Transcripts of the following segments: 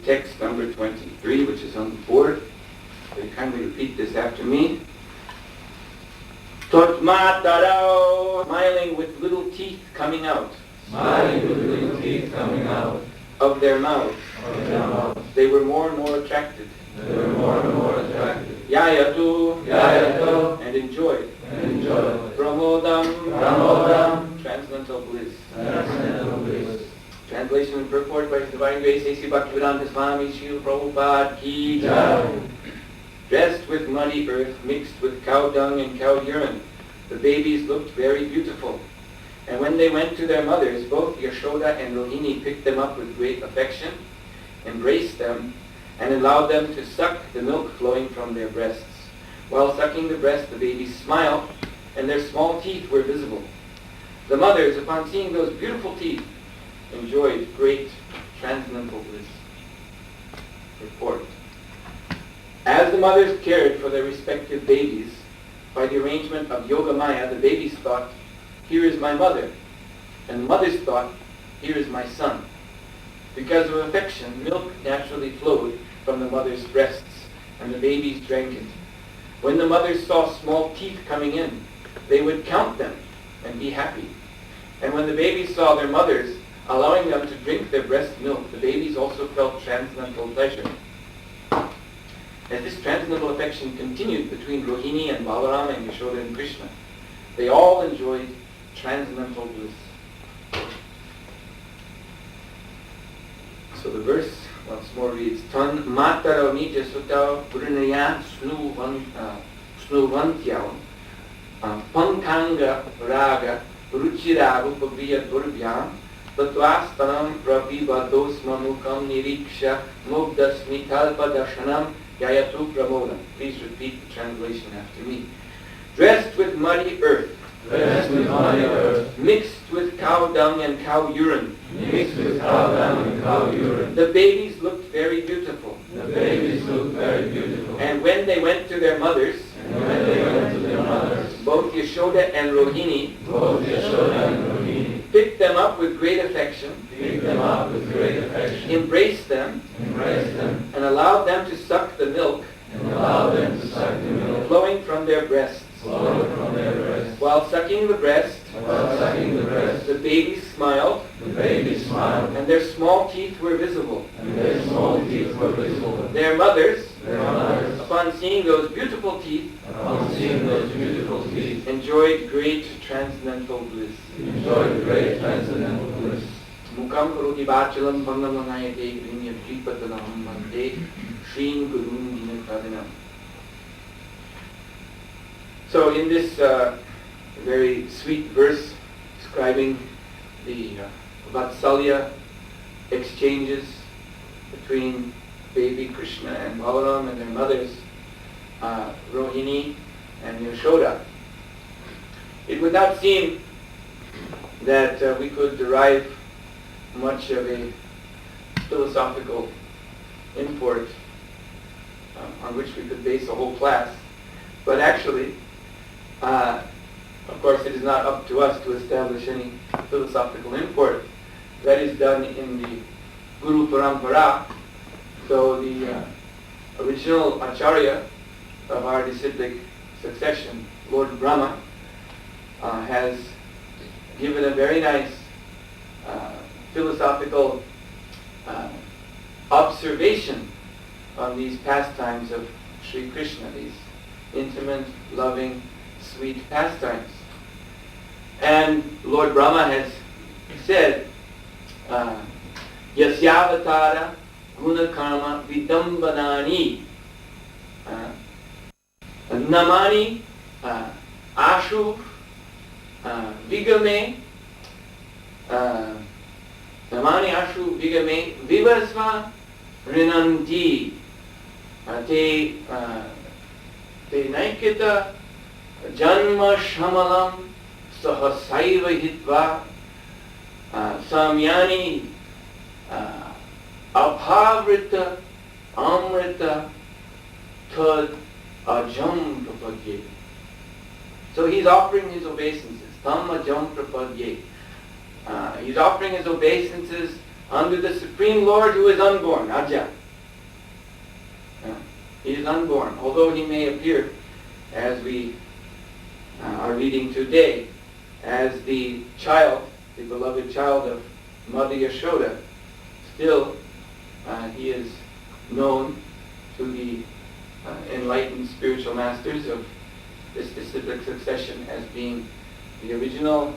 text number 23, which is on the board. They kindly repeat this after me. Totmatarao, smiling with little teeth coming out. Smiling with little teeth coming out of their mouths. Of their mouths. They were more and more attracted. They were more and more attracted. Yayatu, Yayatu, and enjoyed. And enjoyed. Pramodam, Pramodam, transcendental bliss. Transcendental bliss. Translation and purport by His Divine Grace A.C. Bhaktivedanta Swami Srila Prabhupada Ki Jai. Dressed with muddy earth mixed with cow dung and cow urine, the babies looked very beautiful. And when they went to their mothers, both Yashoda and Rohini picked them up with great affection, embraced them, and allowed them to suck the milk flowing from their breasts. While sucking the breast, the babies smiled, and their small teeth were visible. The mothers, upon seeing those beautiful teeth, enjoyed great transcendental bliss. Report. As the mothers cared for their respective babies, by the arrangement of Yoga Maya, the babies thought, "Here is my mother," and the mothers thought, "Here is my son." Because of affection, milk naturally flowed from the mother's breasts, and the babies drank it. When the mothers saw small teeth coming in, they would count them and be happy. And when the babies saw their mothers allowing them to drink their breast milk, the babies also felt transcendental pleasure. As this transcendental affection continued between Rohini and Balarama and Yashoda and Krishna, they all enjoyed transcendental bliss. So the verse once more reads, Tan mataro nija sutao purnaya snuvantyao pankanga raga ruchiragu pavriya durvyam tatvastanam pravivados mamukam niriksha mugdasmitalpa darshanam yayatu pramodam. Please repeat the translation after me. Dressed with muddy earth, Dressed with muddy earth, mixed with cow dung and cow urine, mixed with cow dung and cow urine, the babies looked very beautiful. the babies looked very beautiful. And when they went to their mothers, And when they went to their mothers, both Yashoda and Rohini both Yashoda and Rohini picked them up with great affection, picked them up with great affection, embraced them, embraced them, and allowed them to suck the milk and allowed them to suck the milk flowing from their breasts. flowing from their breasts. While sucking the breast, While sucking the breast, the babies smiled, the baby smiled, and their small teeth were visible. and their small teeth were visible. Their mothers, Their mothers, upon seeing those beautiful teeth, upon seeing those beautiful teeth, enjoyed great transcendental bliss. enjoyed great transcendental bliss. Mukam karoti vachalam bhangamanayate grinya tripatalam mante shrin gurun dinakadinam. So in this very sweet verse describing the Vatsalya exchanges between baby Krishna and Balaram and their mothers, Rohini and Yashoda, it would not seem that we could derive much of a philosophical import on which we could base a whole class. But actually, of course, it is not up to us to establish any philosophical import. That is done in the Guru Parampara. So the original Acharya of our disciplic succession, Lord Brahma, has given a very nice philosophical observation on these pastimes of Sri Krishna, these intimate, loving, sweet pastimes. And Lord Brahma has said, Yasyavatara gunakarma vidambanani namani ashu vigame namani ashu vigame vivasva rinanti te naikita janma shamalam sahasaiva hitva samyani abhavrita amrita tad ajam prapadye. So he's offering his obeisances. Tam ajam prapadye. He's offering his obeisances under the Supreme Lord who is unborn, Aja. He is unborn, although he may appear, as we are reading today, as the child, the beloved child of Mother Yashoda. Still, he is known to the enlightened spiritual masters of this disciplic succession as being the original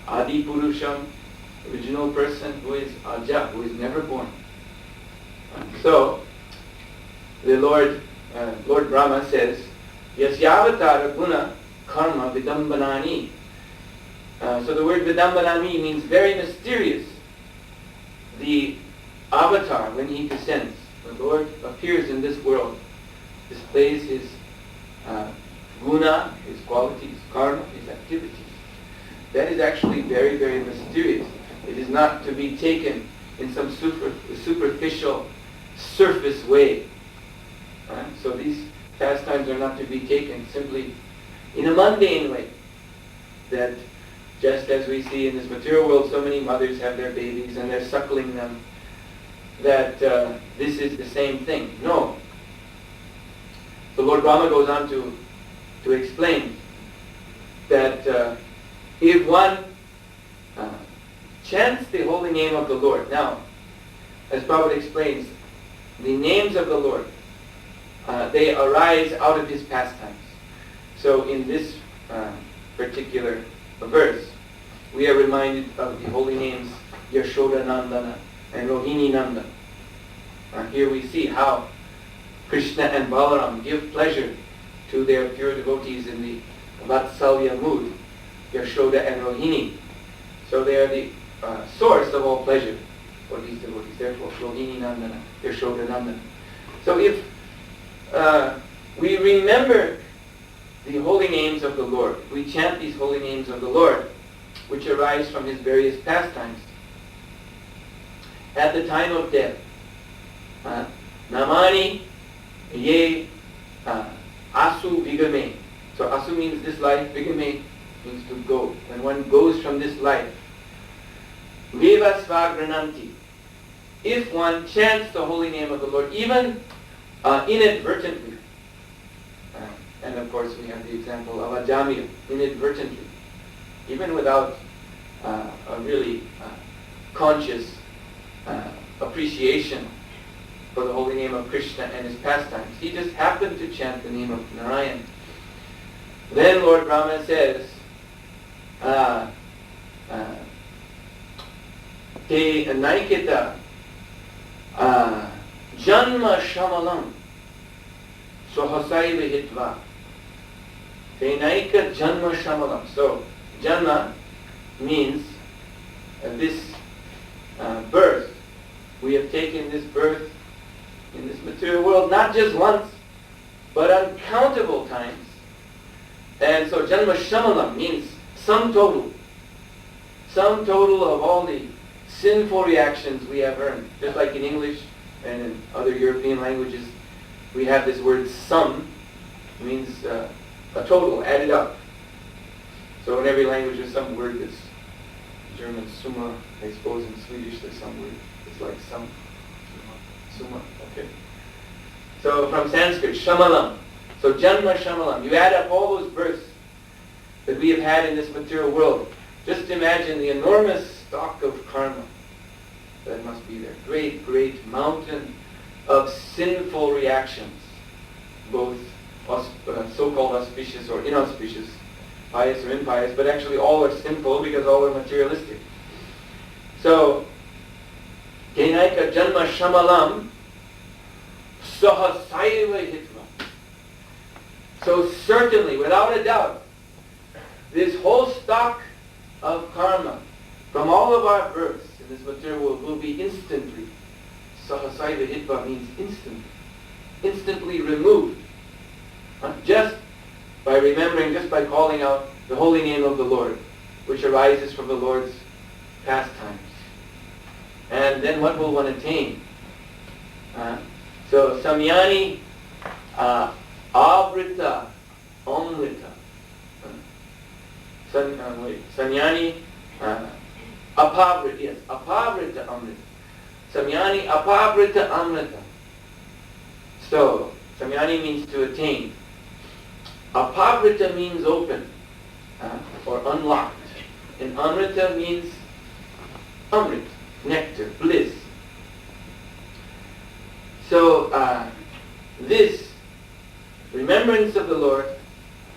Adi Purusham, original person who is Aja, who is never born. So, the Lord Brahma says, Yasyavatara guna karma vidambanani. So the word vidambanani means very mysterious. The avatar, when he descends, the Lord appears in this world, displays his guna, his qualities, karma, his activities. That is actually very, very mysterious. It is not to be taken in some superficial, surface way. So these pastimes are not to be taken simply in a mundane way. That just as we see in this material world, so many mothers have their babies and they're suckling them, that this is the same thing. No. The Lord Brahma goes on to explain that if one chants the holy name of the Lord. Now, as Prabhupada explains, the names of the Lord, they arise out of his pastimes. So in this particular verse, we are reminded of the holy names Yashoda Nandana and Rohini Nanda. Here we see how Krishna and Balaram give pleasure to their pure devotees in the Vatsalya mood, Yashoda and Rohini. So they are the source of all pleasure for these devotees. Therefore, Rohini Nandana, Yashoda Nandana. So if we remember the holy names of the Lord, we chant these holy names of the Lord, which arise from his various pastimes, at the time of death, Namani ye asu vigame. So asu means this life, vigame means to go. When one goes from this life, Veva svagrananti. If one chants the holy name of the Lord, even inadvertently, and of course we have the example of Ajamil, inadvertently, even without a really conscious appreciation for the holy name of Krishna and his pastimes. He just happened to chant the name of Narayan. Then Lord Brahma says, Te naikita janma shamalam sohasaiva hitva. Te naika janma shamalam. So, janma means this birth. We have taken this birth in this material world not just once, but uncountable times. And so janma shamalam means sum total. Sum total of all the sinful reactions we have earned. Just like in English and in other European languages, we have this word sum. It means a total, added up. So in every language there's some word that's German, summa. I suppose in Swedish there's some word. It's like sum. Summa. Okay. So from Sanskrit, shamalam. So janma shamalam. You add up all those births that we have had in this material world. Just imagine the enormous stock of karma that must be there. Great, great mountain of sinful reactions, both so-called auspicious or inauspicious, pious or impious, but actually all are sinful because all are materialistic. So, Kenaika janma shamalam sahasaiva hitva. So certainly, without a doubt, this whole stock of karma from all of our births in this material world will be instantly, sahasaiva hitva means instantly removed. Just by remembering, just by calling out the holy name of the Lord, which arises from the Lord's pastimes. And then what will one attain? So, samyani avrita amrita. Sanyani apavrita, yes, apavrita amrita. Samyani apavrita amrita. So, samyani means to attain. Apavrita means open, or unlocked. And amrita means amrit, nectar, bliss. So, this remembrance of the Lord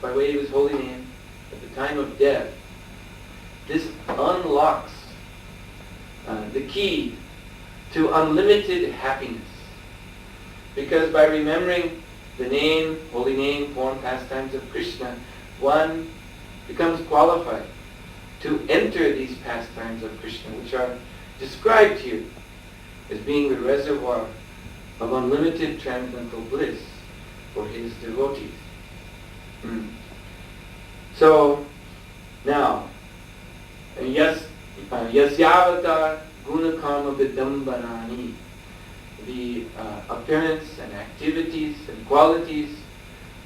by way of His holy name at the time of death, this unlocks the key to unlimited happiness. Because by remembering the name, holy name, form, pastimes of Krishna, one becomes qualified to enter these pastimes of Krishna, which are described here as being the reservoir of unlimited transcendental bliss for His devotees. So, now, yasyavata gunakarma vidambanani, the appearance and activities and qualities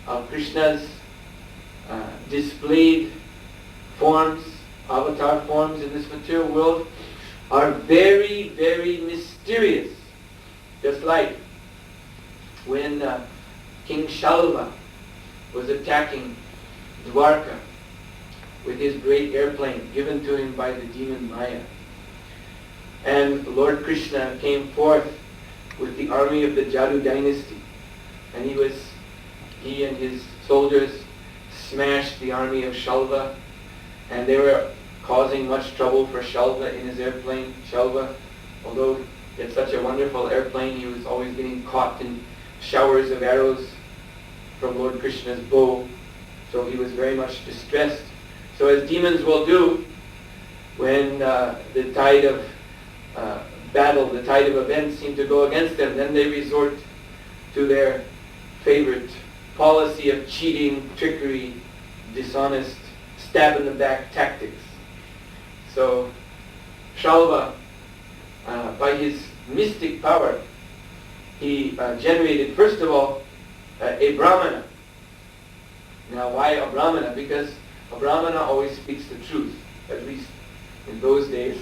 of Krishna's displayed forms, avatar forms in this material world, are very, very mysterious. Just like when King Shalva was attacking Dwarka with his great airplane given to him by the demon Maya. And Lord Krishna came forth with the army of the Jadu dynasty. And he and his soldiers smashed the army of Shalva, and they were causing much trouble for Shalva in his airplane. Shalva, although he had such a wonderful airplane, he was always getting caught in showers of arrows from Lord Krishna's bow. So he was very much distressed. So as demons will do, when the tide of battle, the tide of events seem to go against them, then they resort to their favorite policy of cheating, trickery, dishonest, stab in the back tactics. So Shalva, by his mystic power, he generated, first of all, a Brahmana. Now why a Brahmana? Because a Brahmana always speaks the truth, at least in those days.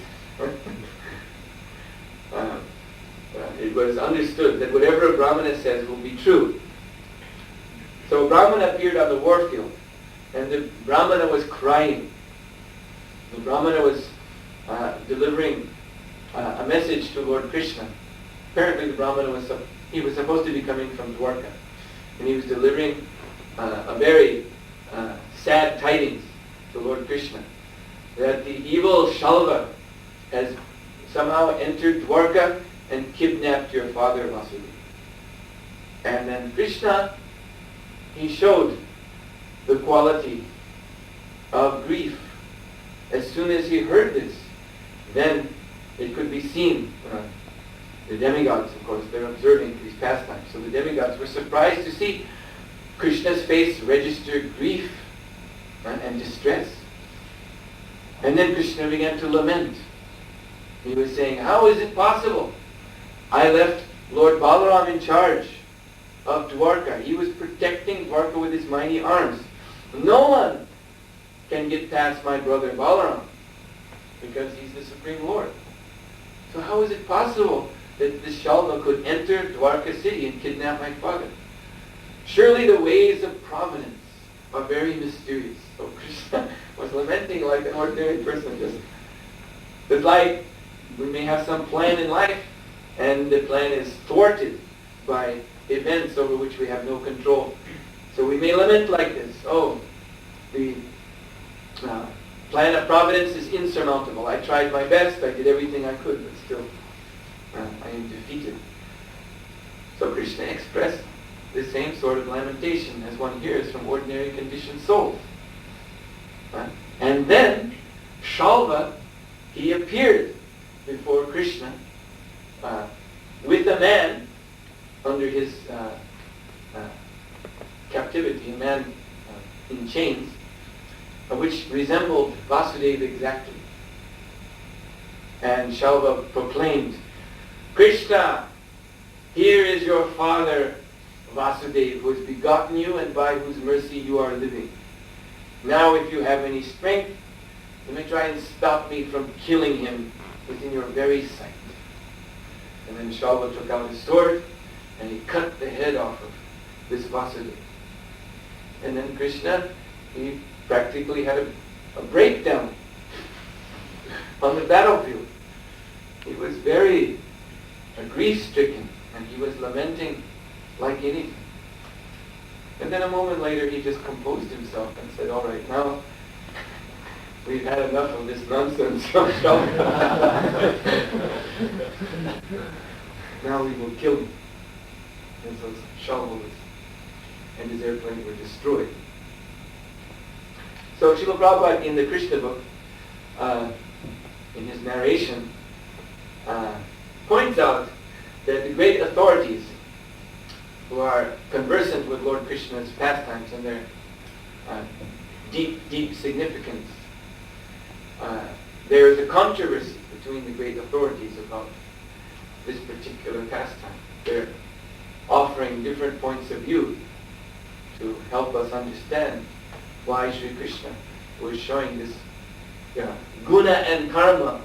It was understood that whatever a Brahmana says will be true. So a Brahmana appeared on the warfield, and the Brahmana was crying. The Brahmana was delivering a message to Lord Krishna. Apparently the Brahmana was supposed to be coming from Dwarka, and he was delivering a very sad tidings to Lord Krishna, that the evil Shalva has somehow entered Dwarka and kidnapped your father Vasudeva. And then Krishna, he showed the quality of grief. As soon as he heard this, then it could be seen. The demigods, of course, they're observing these pastimes. So the demigods were surprised to see Krishna's face register grief and distress. And then Krishna began to lament. He was saying, how is it possible? I left Lord Balaram in charge of Dwarka. He was protecting Dwarka with his mighty arms. No one can get past my brother Balaram because he's the Supreme Lord. So how is it possible that this Shalva could enter Dwarka city and kidnap my father? Surely the ways of providence are very mysterious. So Krishna was lamenting like an ordinary person. It's like we may have some plan in life, and the plan is thwarted by events over which we have no control. So we may lament like this: oh, the plan of providence is insurmountable. I tried my best, I did everything I could, but still I am defeated. So Krishna expressed the same sort of lamentation as one hears from ordinary conditioned souls. And then Shalva, he appeared before Krishna with a man under his captivity, a man in chains, which resembled Vasudeva exactly. And Shalva proclaimed, Krishna, here is your father Vasudeva, who has begotten you and by whose mercy you are living. Now if you have any strength, you may try and stop me from killing him within your very sight. And then Shalva took out his sword and he cut the head off of this Vasudeva. And then Krishna, he practically had a breakdown on the battlefield. He was very grief-stricken and he was lamenting like anything. And then a moment later he just composed himself and said, all right, now we've had enough of this nonsense. Now we will kill him. And so Shalva and his airplane were destroyed. So Srila Prabhupada in the Krishna book, in his narration, points out that the great authorities who are conversant with Lord Krishna's pastimes and their deep, deep significance, there is a controversy between the great authorities about this particular pastime. They're offering different points of view to help us understand why Sri Krishna was showing this guna and karma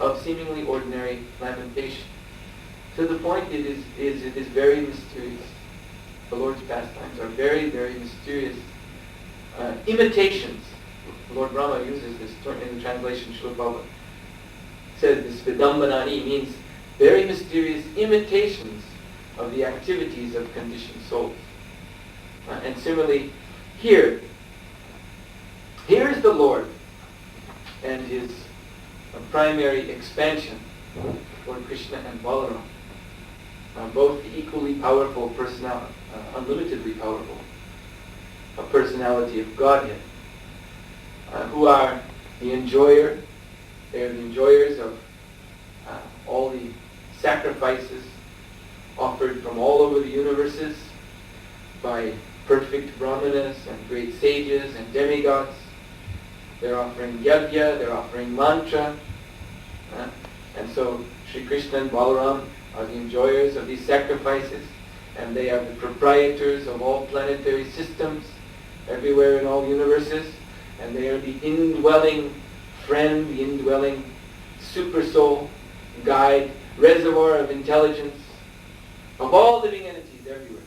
of seemingly ordinary lamentation. To the point it is very mysterious. The Lord's pastimes are very, very mysterious imitations. Lord Brahma uses this term in the translation. Srila Prabhupada says this vidambanani means very mysterious imitations of the activities of conditioned souls. And similarly, here is the Lord and his primary expansion, Lord Krishna and Balaram, both equally powerful personality, unlimitedly powerful, a personality of Godhead, who are the enjoyer. They are the enjoyers of all the sacrifices offered from all over the universes by perfect brahmanas and great sages and demigods. They're offering yajna, they're offering mantra. And so Sri Krishna and Balaram are the enjoyers of these sacrifices, and they are the proprietors of all planetary systems everywhere in all universes, and they are the indwelling friend, the indwelling super soul, guide, reservoir of intelligence of all living entities everywhere.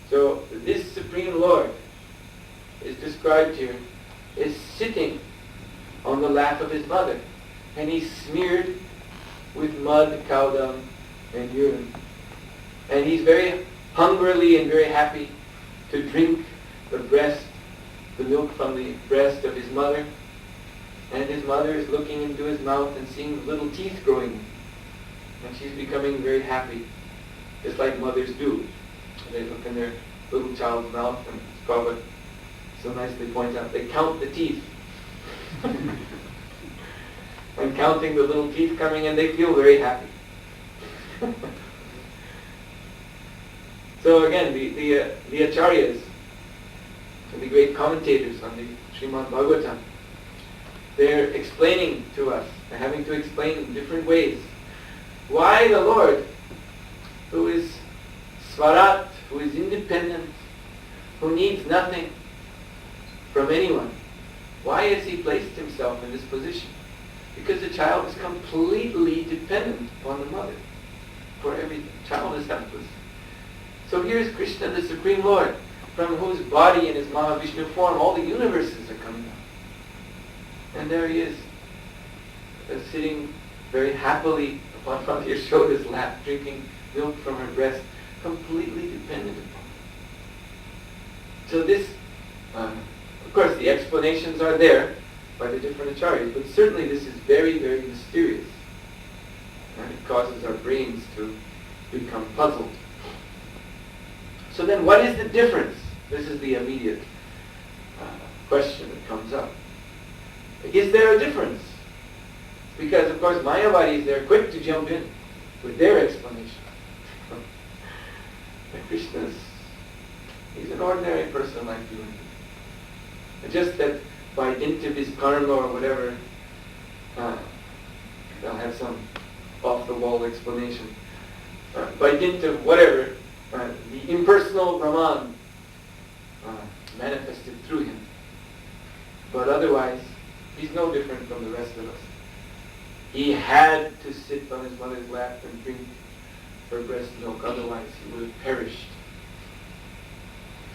So this Supreme Lord is described here as sitting on the lap of his mother, and he's smeared with mud, cow dung, and urine. And he's very hungrily and very happy to drink the milk from the breast of his mother. And his mother is looking into his mouth and seeing little teeth growing. And she's becoming very happy, just like mothers do. They look in their little child's mouth, and Prabhupada so nicely points out, they count the teeth. And counting the little teeth coming in, they feel very happy. So again, the acharyas, the great commentators on the Srimad-Bhagavatam, they're explaining to us, they're having to explain in different ways, why the Lord, who is Swarat, who is independent, who needs nothing from anyone, why has he placed himself in this position? Because the child is completely dependent upon the mother for everything. The child is helpless. So here's Krishna, the Supreme Lord, from whose body in his Mahavishnu form all the universes are coming out. And there he is, sitting very happily upon Mother Yashoda's lap, drinking milk from her breast, completely dependent upon her. So this, of course, the explanations are there by the different acharyas, but certainly this is very, very mysterious. And it causes our brains to become puzzled. So then what is the difference? This is the immediate question that comes up. Is there a difference? Because, of course, Mayavadis, they're quick to jump in with their explanation. But Krishna's, he's an ordinary person like you and me. Just that by dint of his karma or whatever, they'll have some off-the-wall explanation. By dint of whatever, the impersonal Brahman manifested through him. But otherwise, he's no different from the rest of us. He had to sit on his mother's lap and drink her breast milk, otherwise he would have perished.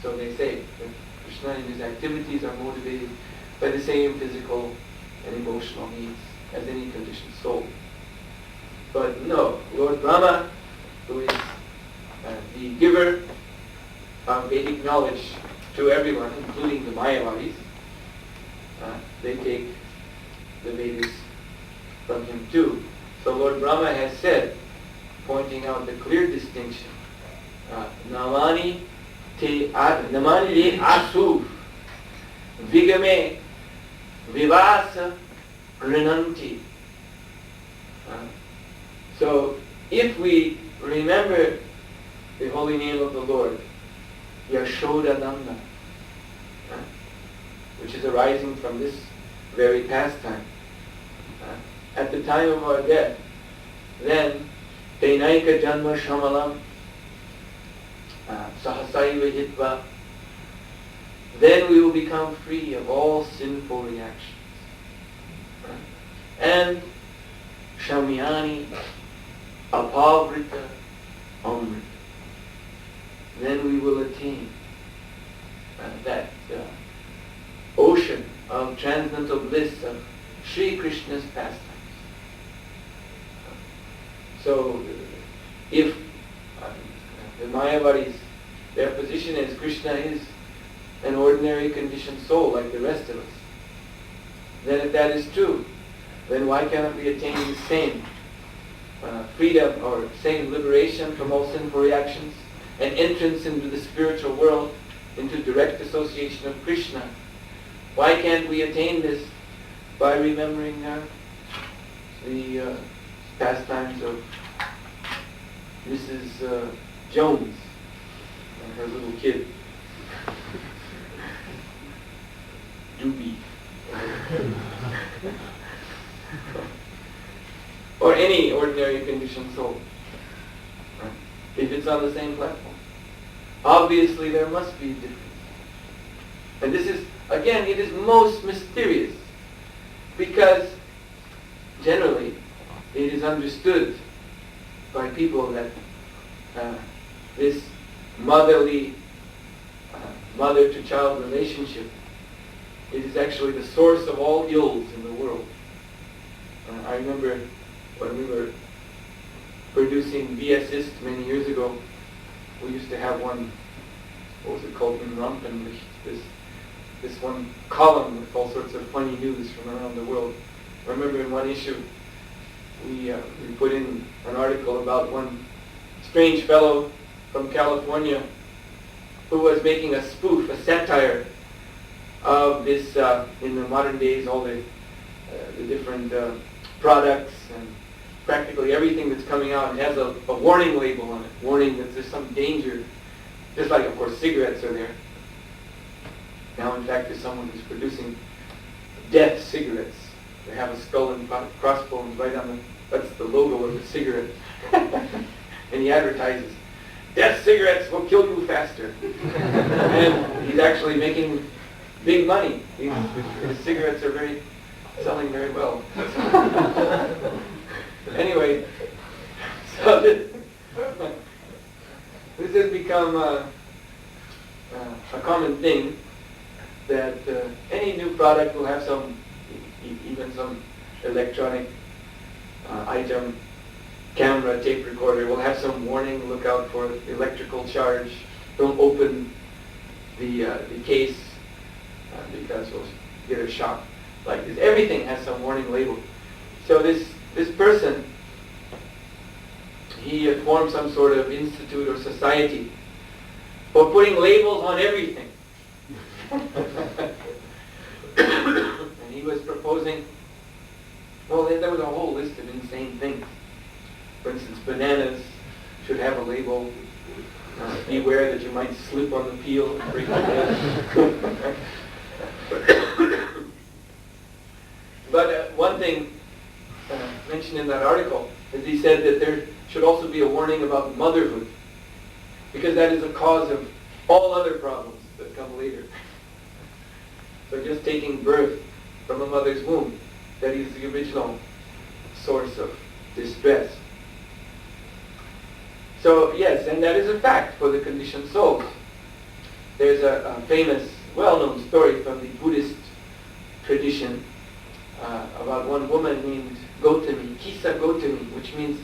So they say that Krishna in his activities are motivated by the same physical and emotional needs as any conditioned soul. But no, Lord Brahma, who is the giver of Vedic knowledge to everyone, including the Mayavadis, they take the Vedas from him too. So Lord Brahma has said, pointing out the clear distinction, Namani te asu vigame vivasa grinanti. So if we remember the holy name of the Lord, Yashodananda, which is arising from this very pastime, at the time of our death, then Tenaika Janma Shamalam Sahasaiva Hitva, then we will become free of all sinful reactions. And Shamyani Apavrita Amrita, then we will attain that ocean of transcendental bliss of Sri Krishna's pastimes. So, if the Mayavadis, their position is Krishna is an ordinary conditioned soul like the rest of us, then if that is true, then why cannot we attain the same freedom or same liberation from all sinful reactions and entrance into the spiritual world, into direct association of Krishna? Why can't we attain this by remembering the pastimes of Mrs. Jones and her little kid, Doobie, or any ordinary conditioned soul, right? If it's on the same platform? Obviously there must be a difference. And this is, again, it is most mysterious, because generally it is understood by people that this motherly, mother-to-child relationship, it is actually the source of all ills in the world. I remember when we were producing V-Assist many years ago, we used to have one, what was it called, in Rampenlicht, this one column with all sorts of funny news from around the world. I remember in one issue, we put in an article about one strange fellow from California who was making a spoof, a satire of this, in the modern days, all the different products and practically everything that's coming out has a warning label on it, warning that there's some danger, just like, of course, cigarettes are there. Now, in fact, there's someone who's producing death cigarettes. They have a skull and crossbones right on that's the logo of the cigarette. And he advertises, death cigarettes will kill you faster. And he's actually making big money. His cigarettes are selling very well. Anyway, so this has become a common thing, that any new product will have even some electronic item, camera, tape recorder, will have some warning, look out for electrical charge, don't open the case because you'll get a shock like this. Everything has some warning label. So this person, he had formed some sort of institute or society for putting labels on everything. And he was proposing, well, there was a whole list of insane things. For instance, bananas should have a label, beware that you might slip on the peel and break your head. But one thing mentioned in that article is he said that there should also be a warning about motherhood, because that is a cause of all other problems that come later. So just taking birth from a mother's womb, that is the original source of distress. So yes, and that is a fact for the conditioned souls. There's a famous, well-known story from the Buddhist tradition about one woman named Gotami, Kisa Gotami, which means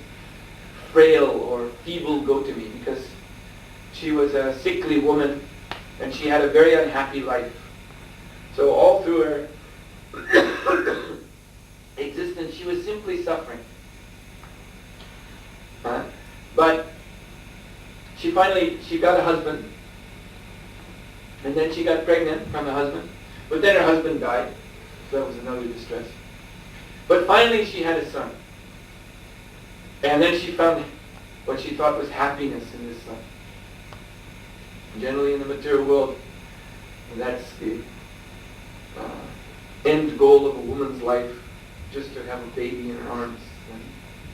frail or feeble Gotami, because she was a sickly woman and she had a very unhappy life. So all through her existence, she was simply suffering. But she got a husband, and then she got pregnant from the husband, but then her husband died, so that was another distress. But finally she had a son, and then she found what she thought was happiness in this son. Generally in the material world, that's the end goal of a woman's life, just to have a baby in her arms, and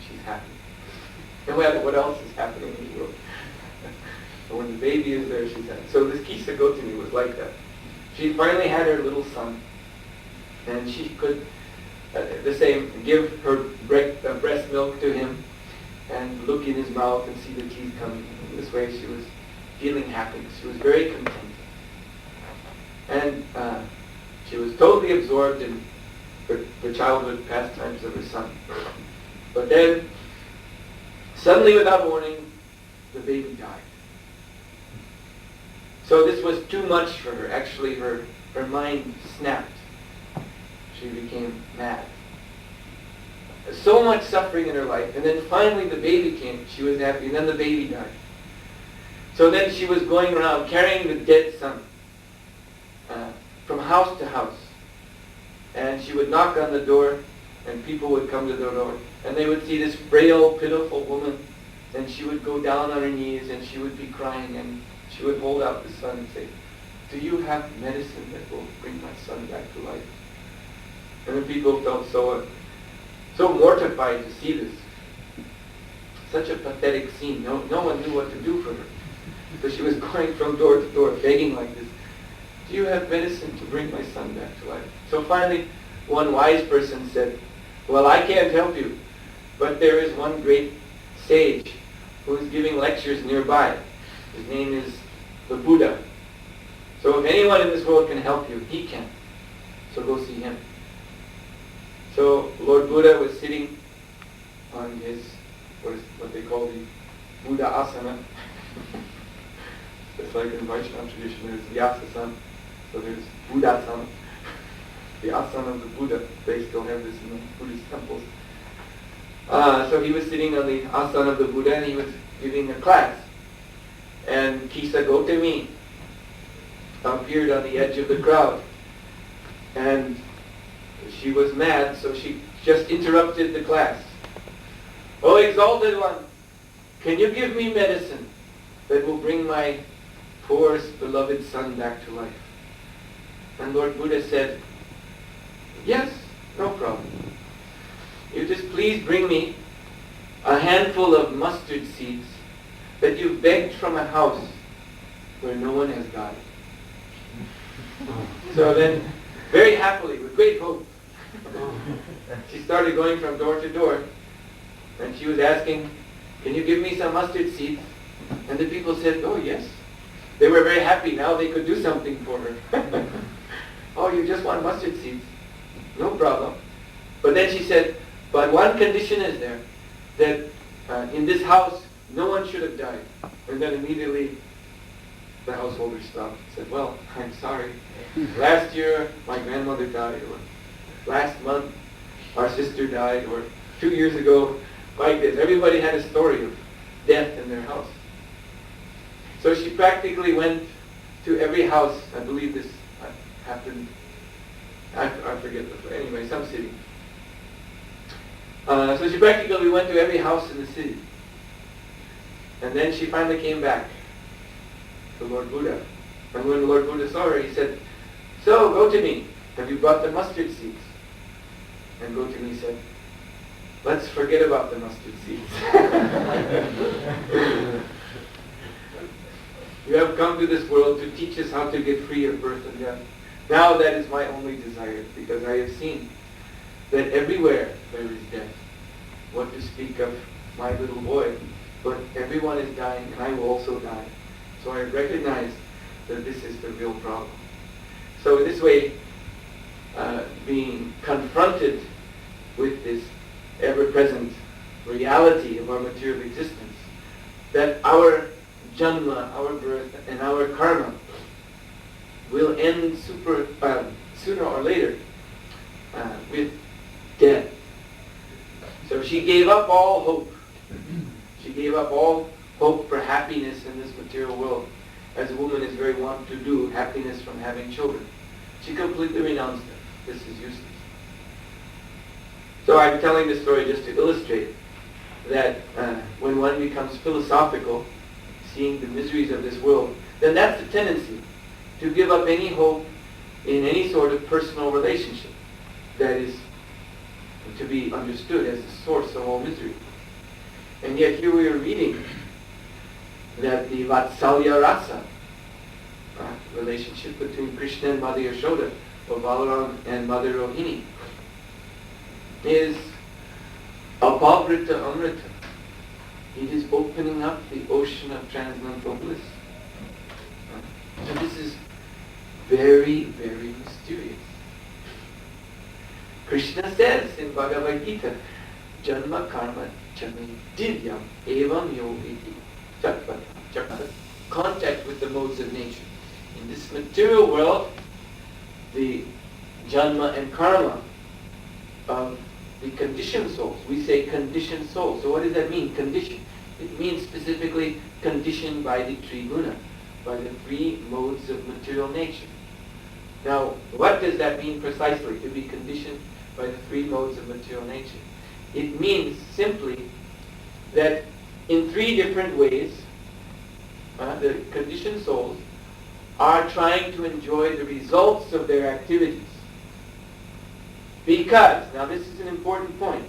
she's happy. And what else is happening in the world? And when the baby is there, she's happy. So this Kisa Gotami was like that. She finally had her little son, and she could, the same, give her breast milk to him, and look in his mouth and see the teeth coming. In this way she was feeling happiness. She was very content. And she was totally absorbed in the childhood pastimes of her son. But then, suddenly without warning, the baby died. So this was too much for her. Actually, her mind snapped. She became mad. So much suffering in her life. And then finally the baby came. She was happy. And then the baby died. So then she was going around carrying the dead son from house to house. And she would knock on the door, and people would come to the door. And they would see this frail, pitiful woman. And she would go down on her knees, and she would be crying. And she would hold out the son and say, "Do you have medicine that will bring my son back to life?" And the people felt so mortified to see this. Such a pathetic scene. No one knew what to do for her. So she was going from door to door, begging like this, "Do you have medicine to bring my son back to life?" So finally, one wise person said, "Well, I can't help you, but there is one great sage who is giving lectures nearby. His name is the Buddha. So if anyone in this world can help you, he can. So go see him." So Lord Buddha was sitting on his, what they call the Buddha asana. It's like in Vaishnava tradition, there's Vyasasana, so there's Buddhasana, the asana of the Buddha. They still have this in the Buddhist temples. So he was sitting on the asana of the Buddha, and he was giving a class. And Kisa Gotami appeared on the edge of the crowd. And she was mad, so she just interrupted the class. "Oh, exalted one, can you give me medicine that will bring my poor beloved son back to life?" And Lord Buddha said, "Yes, no problem. You just please bring me a handful of mustard seeds that you've begged from a house where no one has died." So then, very happily, with great hope, she started going from door to door, and she was asking, "Can you give me some mustard seeds?" And the people said, "Oh yes." They were very happy. Now they could do something for her. "Oh, you just want mustard seeds? No problem." But then she said, "But one condition is there, that in this house, no one should have died." And then immediately the householder stopped and said, "Well, I'm sorry. Last year my grandmother died, or last month our sister died, or 2 years ago like this." Everybody had a story of death in their house. So she practically went to every house. I believe this happened, I forget anyway, some city. So she practically went to every house in the city. And then she finally came back to Lord Buddha. And when Lord Buddha saw her, he said, "So, Gotami, have you brought the mustard seeds?" And Gotami said, "Let's forget about the mustard seeds. You have come to this world to teach us how to get free of birth and death. Now that is my only desire, because I have seen that everywhere there is death. what to speak of my little boy. But everyone is dying, and I will also die. So I recognize that this is the real problem. So in this way, being confronted with this ever-present reality of our material existence, that our janma, our birth, and our karma will end sooner or later with death. So she gave up all hope. She gave up all hope for happiness in this material world, as a woman is very wont to do, happiness from having children. She completely renounced it. This is useless. So I'm telling this story just to illustrate that when one becomes philosophical, seeing the miseries of this world, then that's the tendency, to give up any hope in any sort of personal relationship that is to be understood as the source of all misery. And yet here we are reading that the Vatsalya rasa, relationship between Krishna and Mother Yashoda, or Balaram and Mother Rohini, is Abhavrita Amrita. It is opening up the ocean of transcendental bliss. And this is very, very mysterious. Krishna says in Bhagavad Gita, Janma karma chami divyam evam yo iti chakvata. Contact with the modes of nature. In this material world, the janma and karma of the conditioned souls. We say conditioned souls. So what does that mean, condition? It means specifically conditioned by the triguna, by the three modes of material nature. Now, what does that mean precisely, to be conditioned by the three modes of material nature? It means simply that in three different ways, the conditioned souls are trying to enjoy the results of their activities. Because, now this is an important point,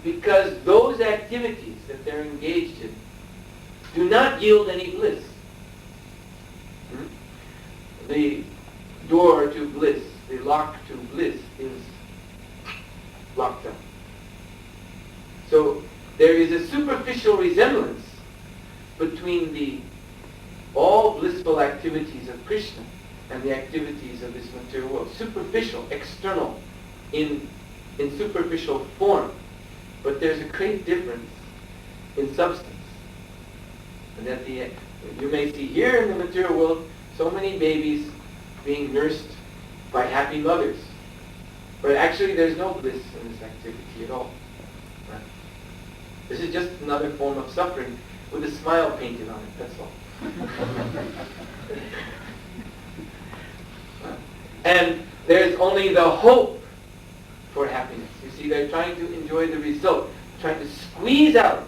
because those activities that they're engaged in do not yield any bliss. The door to bliss, the lock to bliss is locked up. So there is a superficial resemblance between all blissful activities of Krishna and the activities of this material world. Superficial, external, in superficial form. But there's a great difference in substance. And that you may see here in the material world so many babies being nursed by happy mothers. But actually there's no bliss in this activity at all. Right? This is just another form of suffering with a smile painted on it, that's all. And there's only the hope for happiness. You see, they're trying to enjoy the result, trying to squeeze out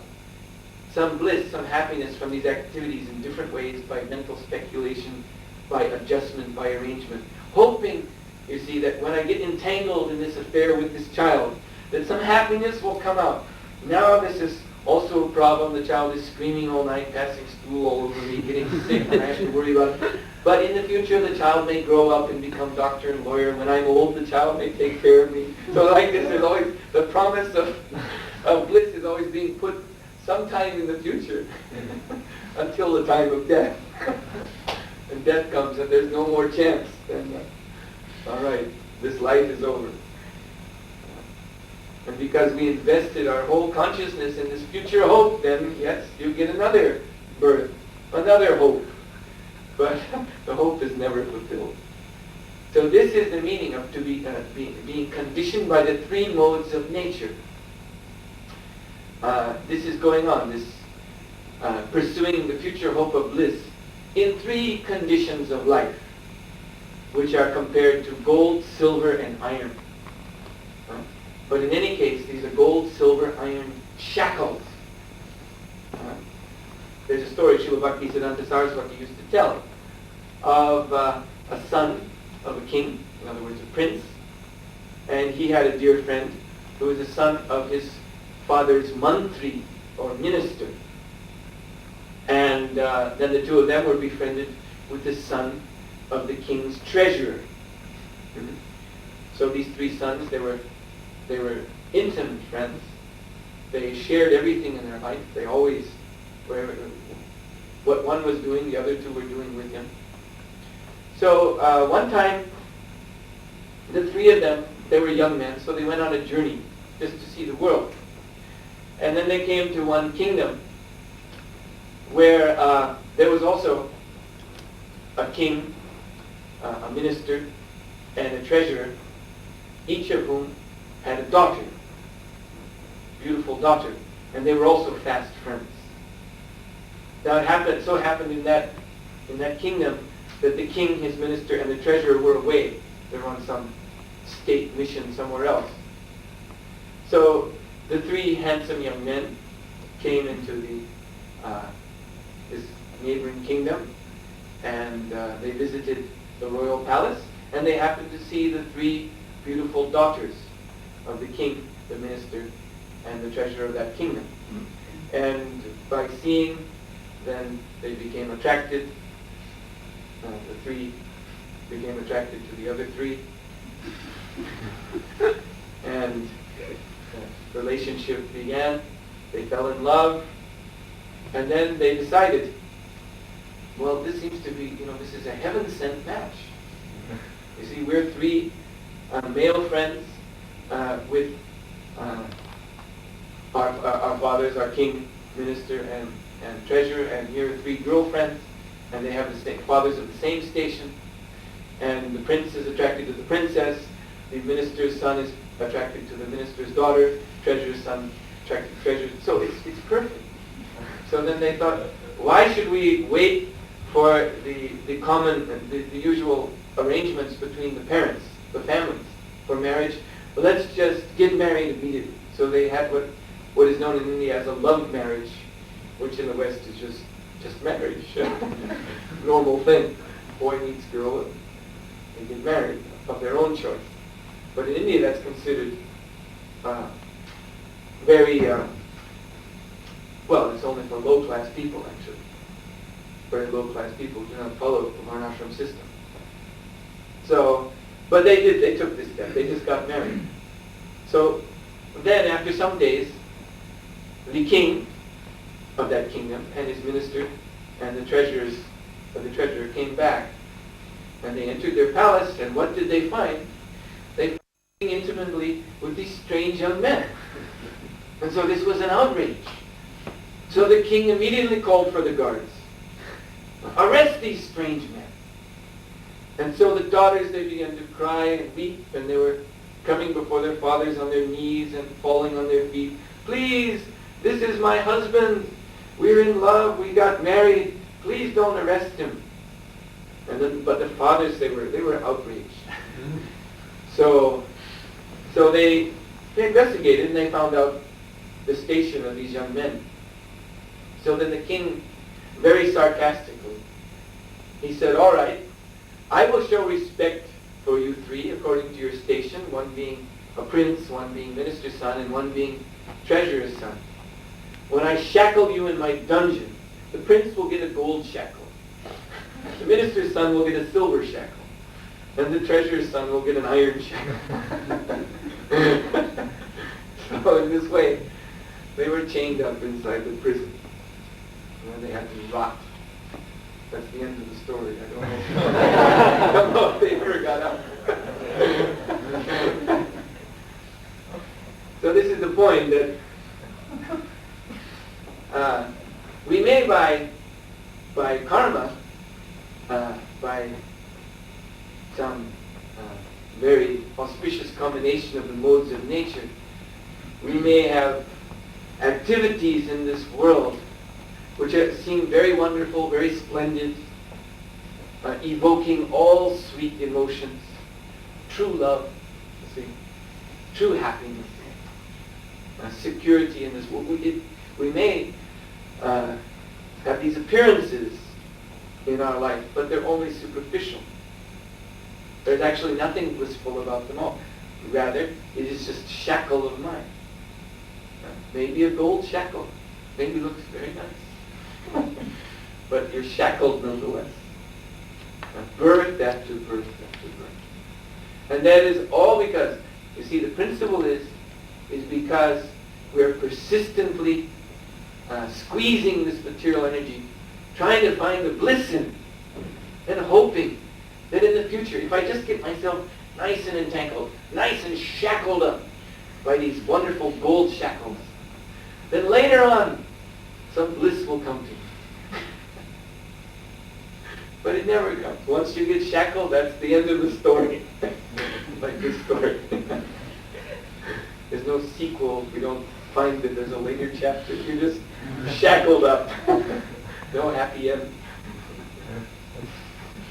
some bliss, some happiness from these activities in different ways, by mental speculation, by adjustment, by arrangement. Hoping, you see, that when I get entangled in this affair with this child, that some happiness will come out. Now this is also a problem. The child is screaming all night, passing stool all over me, getting sick, and I have to worry about it. But in the future, the child may grow up and become doctor and lawyer. When I'm old, the child may take care of me. So like this is always, the promise of bliss is always being put sometime in the future until the time of death. And death comes and there's no more chance. Then, all right, this life is over. And because we invested our whole consciousness in this future hope, then yes, you get another birth, another hope. But the hope is never fulfilled. So this is the meaning of being conditioned by the three modes of nature. This is going on, this pursuing the future hope of bliss in three conditions of life, which are compared to gold, silver, and iron. But in any case, these are gold, silver, iron shackles. There's a story Srila Bhaktisiddhanta Saraswati used to tell of a son of a king, in other words, a prince, and he had a dear friend who was a son of his father's mantri, or minister. And then the two of them were befriended with the son of the king's treasurer. So these three sons, they were intimate friends. they shared everything in their life. They always, what one was doing, the other two were doing with him. So one time, the three of them, they were young men, so they went on a journey just to see the world. And then they came to one kingdom where there was also a king, a minister, and a treasurer, each of whom had a daughter, beautiful daughter, and they were also fast friends. Now it happened in that kingdom that the king, his minister, and the treasurer were away. They were on some state mission somewhere else. So the three handsome young men came into this neighboring kingdom, and they visited the royal palace, and they happened to see the three beautiful daughters of the king, the minister, and the treasurer of that kingdom. And by seeing, then they became attracted. The three became attracted to the other three. And the relationship began. They fell in love. And then they decided, well, this seems to be, this is a heaven-sent match. You see, we're three male friends with our fathers, our king, minister, and treasurer, and here are three girlfriends, and they have the same fathers of the same station, and the prince is attracted to the princess, the minister's son is attracted to the minister's daughter, treasurer's son attracted to the treasurer. So it's perfect. So then they thought, why should we wait for the common, the usual arrangements between the parents, the families, for marriage? Well, let's just get married immediately. So they had what is known in India as a love marriage, which in the West is just marriage, normal thing. Boy meets girl, and they get married of their own choice. But in India, that's considered very well. It's only for low-class people, actually. Very low-class people do not follow the varnashram system. So, but they did. They took this step. They just got married. So then, after some days, the king of that kingdom and his minister and the treasurer came back, and they entered their palace. And what did they find? They found intimately with these strange young men. And so this was an outrage. So the king immediately called for the guards. Arrest these strange men. And so the daughters, they began to cry and weep, and they were coming before their fathers on their knees and falling on their feet. Please, this is my husband. We're in love. We got married. Please don't arrest him. And then, but the fathers, they were outraged. So they investigated, and they found out the station of these young men. So then the king, very sarcastically, he said, all right, I will show respect for you three according to your station, one being a prince, one being minister's son, and one being treasurer's son. When I shackle you in my dungeon, the prince will get a gold shackle. The minister's son will get a silver shackle. And the treasurer's son will get an iron shackle. So in this way, they were chained up inside the prison. And then they had to rot. That's the end of the story. I don't know if they ever got out. So this is the point that we may by karma, by some very auspicious combination of the modes of nature, we may have activities in this world which seem very wonderful, very splendid, evoking all sweet emotions, true love, see, true happiness, security in this world. We may have these appearances in our life, but they're only superficial. There's actually nothing blissful about them all. Rather, it is just shackle of mind. Maybe a gold shackle. Maybe looks very nice. But you're shackled nonetheless. Birth after birth after birth. And that is all because, you see, the principle is because we're persistently squeezing this material energy, trying to find the bliss in it, and hoping that in the future, if I just get myself nice and entangled, nice and shackled up by these wonderful gold shackles, then later on, some bliss will come to me. But it never comes. Once you get shackled, that's the end of the story. Like this story. There's no sequel. We don't find that there's a later chapter. You're just shackled up. No happy end.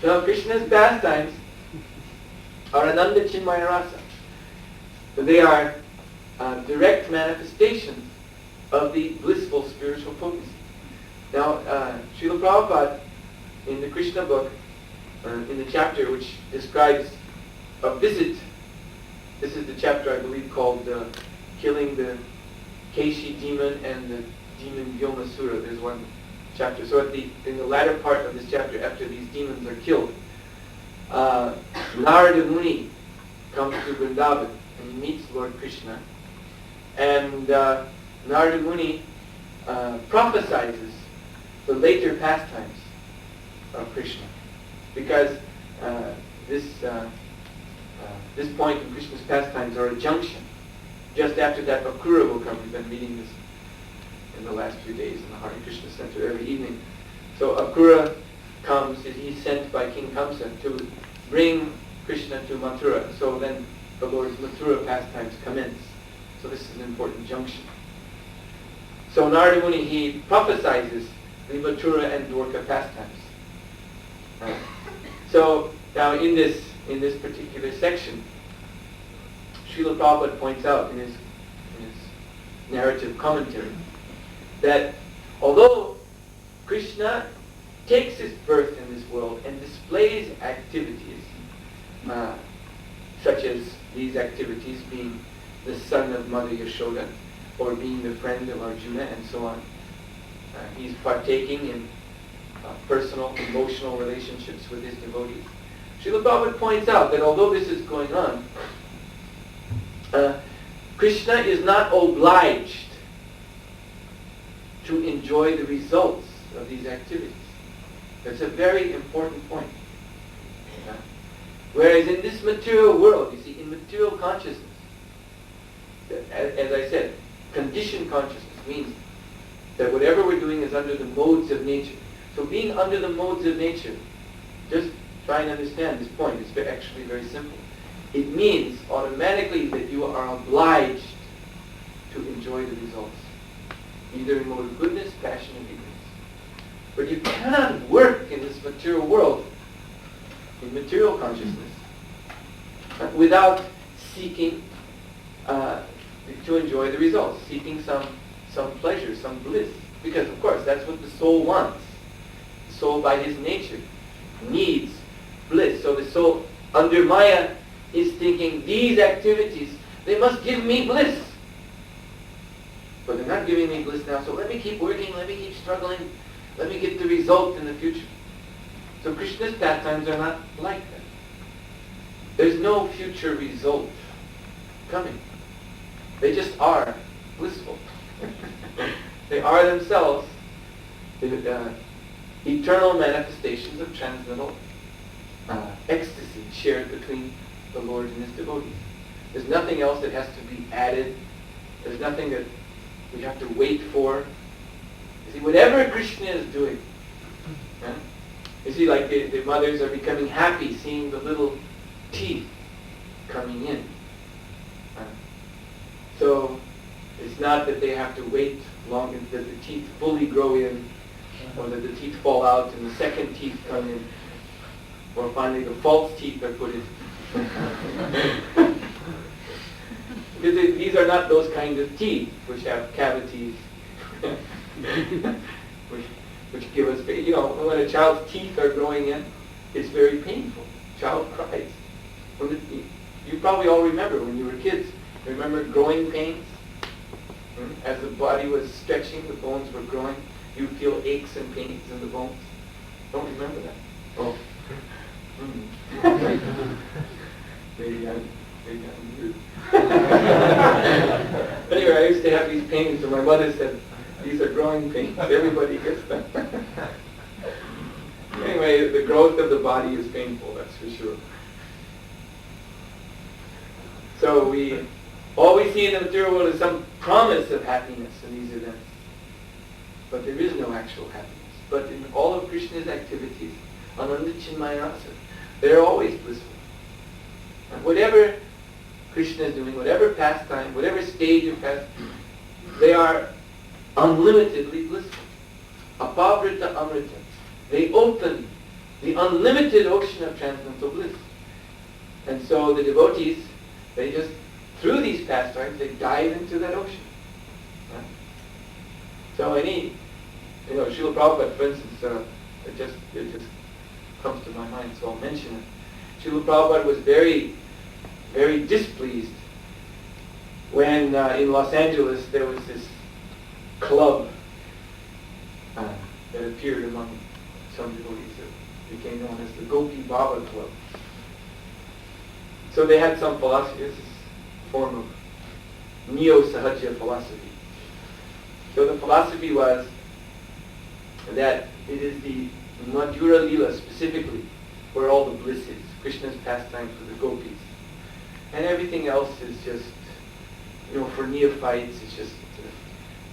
Now, Krishna's pastimes are Ananda Chinmaya Rasa. They are direct manifestations of the blissful spiritual potency. Now, Srila Prabhupada, in the Krishna book, in the chapter which describes a visit, this is the chapter I believe called Killing the Keshi demon and the demon Vyomasura. There's one chapter. So in the latter part of this chapter, after these demons are killed, Narada Muni comes to Vrindavan and he meets Lord Krishna. And Narada Muni prophesizes the later pastimes of Krishna, because this point in Krishna's pastimes are a junction. Just after that, Akrura will come. We've been reading this in the last few days in the Hare Krishna Center every evening. So Akrura comes, he's sent by King Kamsa to bring Krishna to Mathura. So then the Lord's Mathura pastimes commence. So this is an important junction. So Narada Muni, he prophesizes the Mathura and Dwarka pastimes. So now in this particular section, Srila Prabhupada points out in his narrative commentary that although Krishna takes his birth in this world and displays activities, such as these activities being the son of Mother Yashoda, or being the friend of Arjuna, and so on, he's partaking in personal, emotional relationships with his devotees. Srila Prabhupada points out that although this is going on, Krishna is not obliged to enjoy the results of these activities. That's a very important point. Whereas in this material world, you see, in material consciousness, as I said, conditioned consciousness means that whatever we're doing is under the modes of nature. So being under the modes of nature, just try and understand this point. It's actually very simple. It means automatically that you are obliged to enjoy the results, either in mode of goodness, passion, and ignorance. But you cannot work in this material world, in material consciousness, without seeking to enjoy the results, seeking some pleasure, some bliss. Because, of course, that's what the soul wants. The soul, by his nature, needs bliss. So the soul, under Maya, is thinking, these activities, they must give me bliss. But they're not giving me bliss now, so let me keep working, let me keep struggling, let me get the result in the future. So Krishna's pastimes are not like that. There's no future result coming. They just are blissful. They are themselves the eternal manifestations of transcendental ecstasy shared between the Lord and his devotees. There's nothing else that has to be added. There's nothing that we have to wait for. You see, whatever Krishna is doing, you see, like the mothers are becoming happy seeing the little teeth coming in. So it's not that they have to wait long until the teeth fully grow in, or that the teeth fall out and the second teeth come in, or finally the false teeth are put in. Because these are not those kind of teeth which have cavities, which give us, when a child's teeth are growing in, it's very painful. Child cries. You probably all remember when you were kids. Remember growing pains? As the body was stretching, the bones were growing. You feel aches and pains in the bones. Don't remember that? Oh. Maybe Maybe I'm weird. Anyway, I used to have these paintings, and my mother said, these are growing pains. Everybody gets them. Anyway, the growth of the body is painful, that's for sure. So all we see in the material world is some promise of happiness in these events. But there is no actual happiness. But in all of Krishna's activities, Ananda Chinmaya Rasa, they're always blissful. And whatever Krishna is doing, whatever pastime, whatever stage of pastime, they are unlimitedly blissful. Apavrita Amrita. They open the unlimited ocean of transcendental bliss. And so the devotees, they just, through these pastimes, they dive into that ocean. Right? So Srila Prabhupada, for instance, it just comes to my mind, so I'll mention it. Srila Prabhupada was very, very displeased when in Los Angeles there was this club that appeared among some devotees that became known as the Gopi Baba Club. So they had some philosophy, this is a form of neo-sahaja philosophy. So the philosophy was that it is the Madhura Lila specifically where all the bliss is, Krishna's pastime for the gopis. And everything else is just, for neophytes, it's just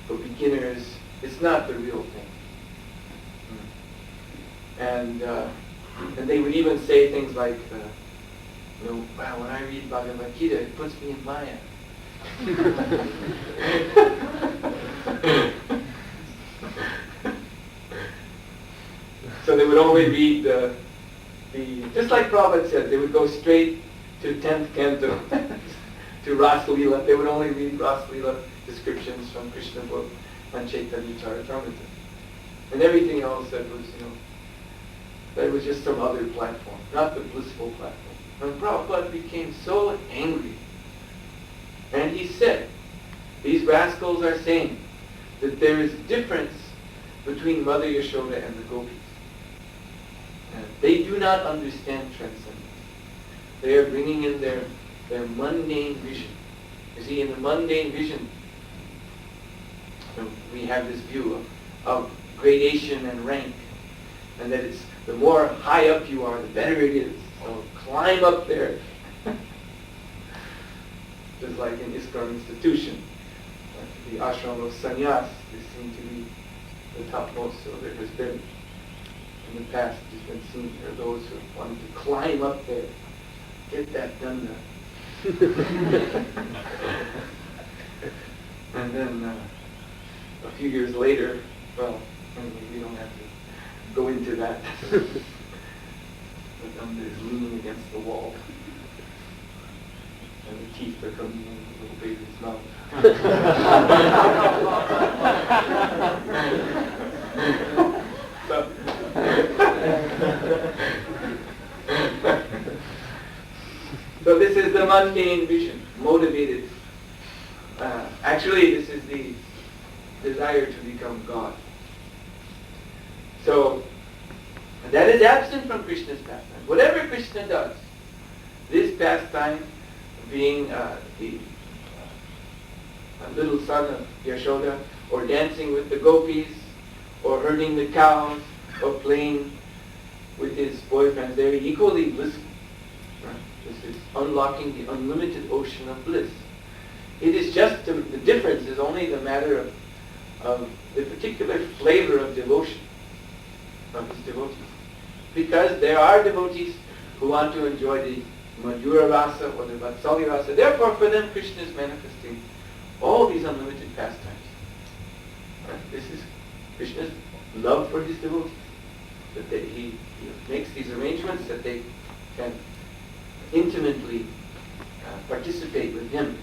for beginners. It's not the real thing. And they would even say things like, wow, when I read Bhagavad Gita, it puts me in Maya. So they would only read just like Prabhupada said, they would go straight to 10th canto, to Rasa Lila. They would only read Rasa Lila descriptions from Krishna book and Chaitanya Charitamrita. And everything else that was just some other platform, not the blissful platform. And Prabhupada became so angry. And he said, these rascals are saying that there is a difference between Mother Yashoda and the gopis. And they do not understand transcendence. They are bringing in their mundane vision. You see, in the mundane vision, we have this view of gradation and rank, and that it's the more high up you are, the better it is. So climb up there. Just like in ISKCON institution, the ashram of sannyas is seen to be the topmost. So there has been, in the past, there's been seen there are those who wanted to climb up there, get that done now. And then a few years later, well, anyway, we don't have to go into that. But there's leaning against the wall. And the teeth are coming in the little baby's mouth. So this is the mundane vision, motivated. Actually, this is the desire to become God. So that is absent from Krishna's pastime. Whatever Krishna does, this pastime, being the little son of Yashoda, or dancing with the gopis, or herding the cows, or playing with his boyfriends, they're equally blissful. Right? This is unlocking the unlimited ocean of bliss. It is just the difference is only the matter of the particular flavor of devotion of his devotees. Because there are devotees who want to enjoy the Madhura Rasa or the Vatsalya Rasa. Therefore, for them, Krishna is manifesting all these unlimited pastimes. Right? This is Krishna's love for his devotees. That he makes these arrangements that they can intimately participate with him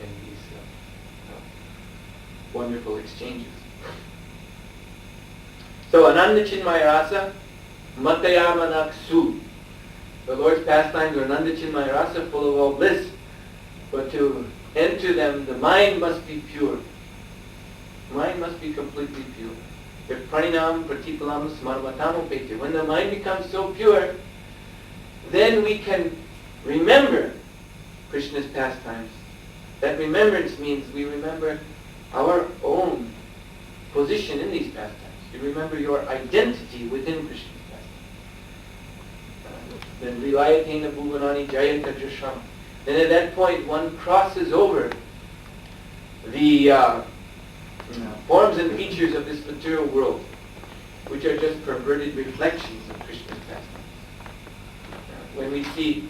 in these wonderful exchanges. So, Ananda Chinmaya Rasa, Matayamanak Su. The Lord's pastimes are Ananda Chinmaya Rasa, full of all bliss. But to enter them, the mind must be pure. Mind must be completely pure. If Praninam Pratipalam Smarvatamo Pete, when the mind becomes so pure, then we can remember Krishna's pastimes. That remembrance means we remember our own position in these pastimes. You remember your identity within Krishna's pastimes. Then Lilayatena Bhuvanani Jayanta Drasham. Then at that point one crosses over the forms and features of this material world, which are just perverted reflections of Krishna's pastimes. When we see,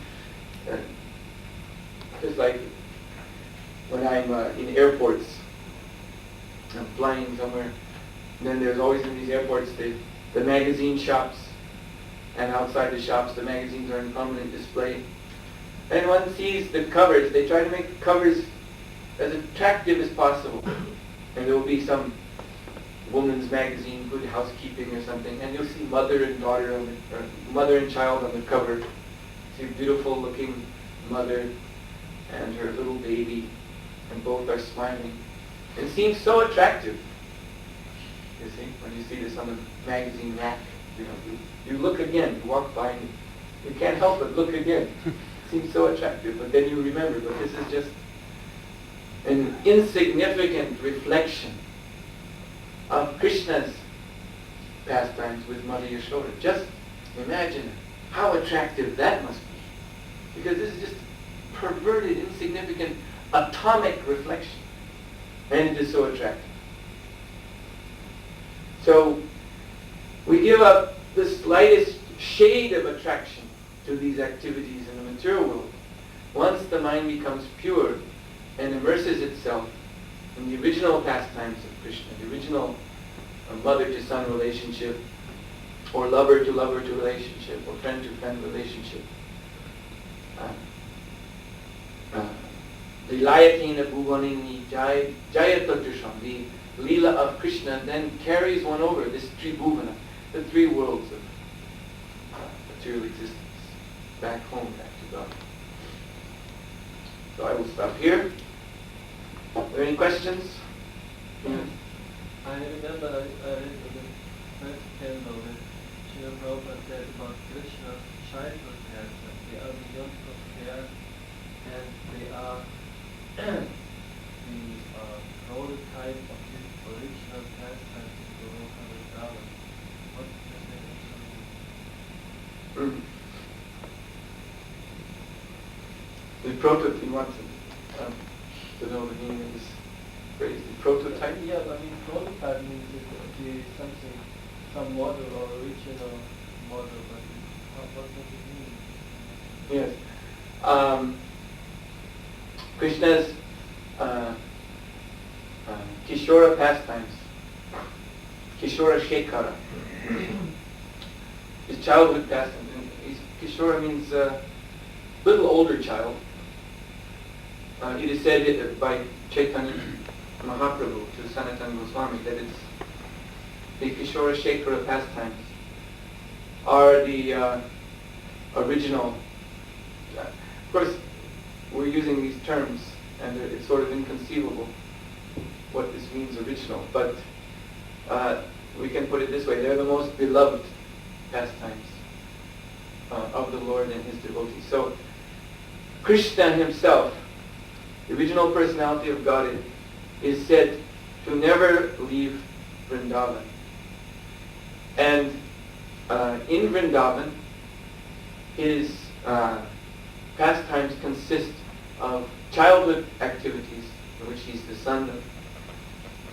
just like when I'm in airports, I'm flying somewhere, and then there's always in these airports the magazine shops, and outside the shops the magazines are in prominent display. And one sees the covers. They try to make the covers as attractive as possible. And there will be some woman's magazine, Good Housekeeping or something, and you'll see mother and daughter, or mother and child on the cover. See a beautiful looking mother and her little baby, and both are smiling. It seems so attractive. You see, when you see this on the magazine rack, you look again, you walk by and you can't help but look again. It seems so attractive, but then you remember, but this is just an insignificant reflection of Krishna's pastimes with Mother Yashoda. Just imagine how attractive that must be. Because this is just perverted, insignificant, atomic reflection. And it is so attractive. So, we give up the slightest shade of attraction to these activities in the material world. Once the mind becomes pure and immerses itself in the original pastimes of Krishna, the original mother-to-son relationship, or lover-to-lover-to relationship, or friend-to-friend relationship. The Lilayatena Bhuvanini Jayatajusham, the Leela of Krishna then carries one over, this Tribhuvana, the three worlds of material existence, back home, back to God. So I will stop here. Are there any questions? Yes. I remember I read the first candle that Srila Prabhupada said about Krishna's childhood pastimes. They are beyond compare, and they are the prototype of his original pastimes in Goloka Vrindavan. What does that actually mean? The prototype, you want to know the meaning of this phrase, the prototype? Yeah, I mean prototype means it something, some model or original model, but what does it mean? Yes. Krishna's Kishora pastimes, Kishora Shekhara, his childhood pastimes. Kishora means little older child. It is said by Chaitanya Mahaprabhu to Sanatana Goswami that it's the Kishora Shekhara pastimes are the original. Of course, we're using these terms, and it's sort of inconceivable what this means, original. But we can put it this way: they're the most beloved pastimes of the Lord and His devotees. So, Krishna himself, the original personality of Godhead, is said to never leave Vrindavan. And in Vrindavan, his pastimes consist of childhood activities, in which he's the son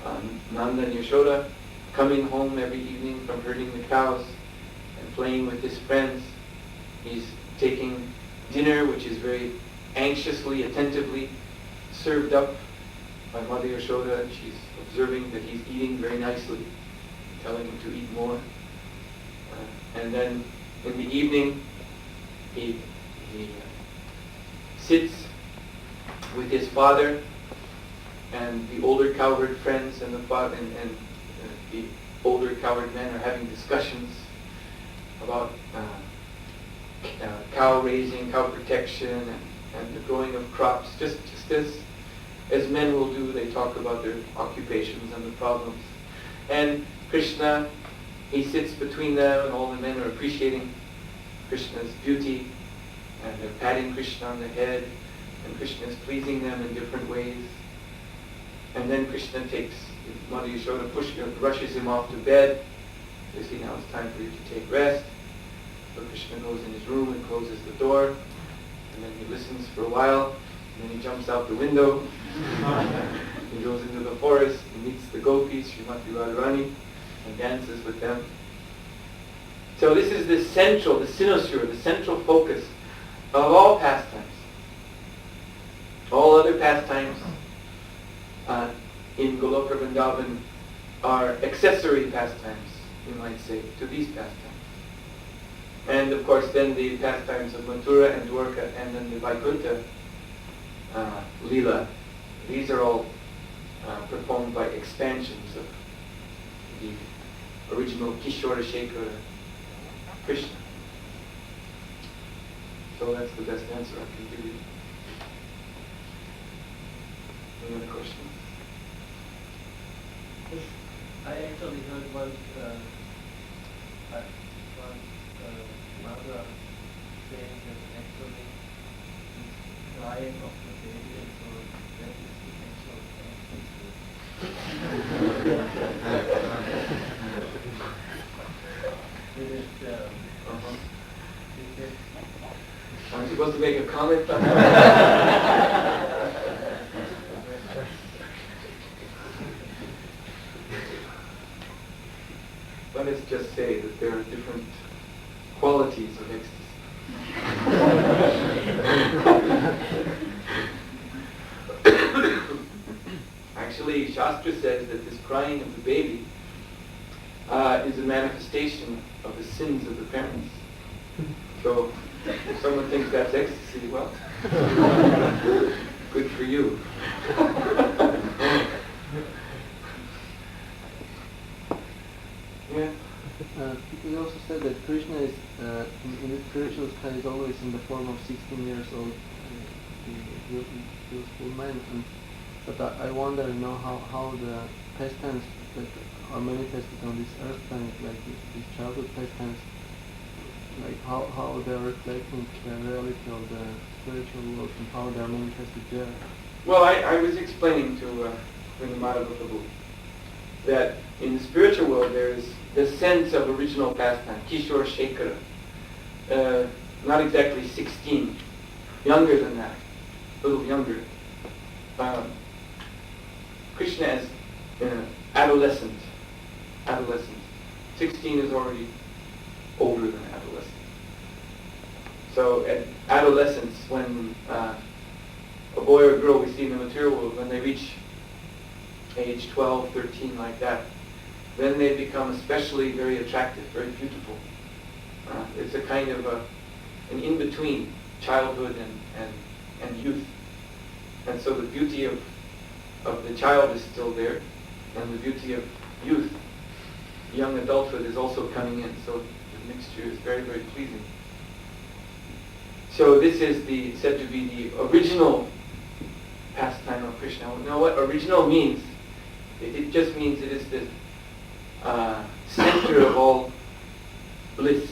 of Nanda and Yashoda, coming home every evening from herding the cows and playing with his friends. He's taking dinner, which is very anxiously, attentively served up by Mother Yashoda, and she's observing that he's eating very nicely, telling him to eat more. And then in the evening, he sits with his father and the older cowherd friends, and the father and the older cowherd men are having discussions about cow raising, cow protection, and the growing of crops. Just as men will do, they talk about their occupations and the problems. And Krishna, he sits between them, and all the men are appreciating Krishna's beauty, and they're patting Krishna on the head, and Krishna is pleasing them in different ways. And then Krishna takes Mother Yashoda, rushes him off to bed. They say, now it's time for you to take rest. So Krishna goes in his room and closes the door, and then he listens for a while, and then he jumps out the window. He goes into the forest, he meets the gopis, Srimati Radharani, and dances with them. So this is the central, the cynosure, the central focus of all pastimes. All other pastimes in Goloka Vrindavan are accessory pastimes, you might say, to these pastimes. And of course then the pastimes of Mathura and Dwarka and then the Vaikuntha Leela, these are all performed by expansions of the original Kishora Shekhara Krishna. So that's the best answer I can give you. Any other questions? I actually heard one mother saying that actually he's crying of the baby, and so that is the actual I'm supposed to make a comment on that? Let us just say that there are different qualities of ecstasy. Actually, Shastra says that this crying of the baby is a manifestation of the sins of the parents. So, if someone thinks that's ecstasy, well, good for you. Yeah. It also said that Krishna is in the spiritual sky is always in the form of 16 years old youthful man. But I wonder, how the pastimes that are manifested on this earth planet, like these childhood pastimes, like how they are reflecting the reality of the spiritual world and how they are manifested there. Well, I was explaining to Madhava Prabhu that in the spiritual world there is the sense of original pastime, Kishore Shekhara, not exactly 16, younger than that, a little younger. Krishna as adolescent. 16 is already older than adolescent. So at adolescence, when a boy or girl we see in the material world, when they reach age 12, 13, like that, then they become especially very attractive, very beautiful. It's a kind of an in-between childhood and youth. And so the beauty of the child is still there, and the beauty of youth, young adulthood, is also coming in. So the mixture is very, very pleasing. So this is said to be the original pastime of Krishna. Now what original means? It just means it is the center of all bliss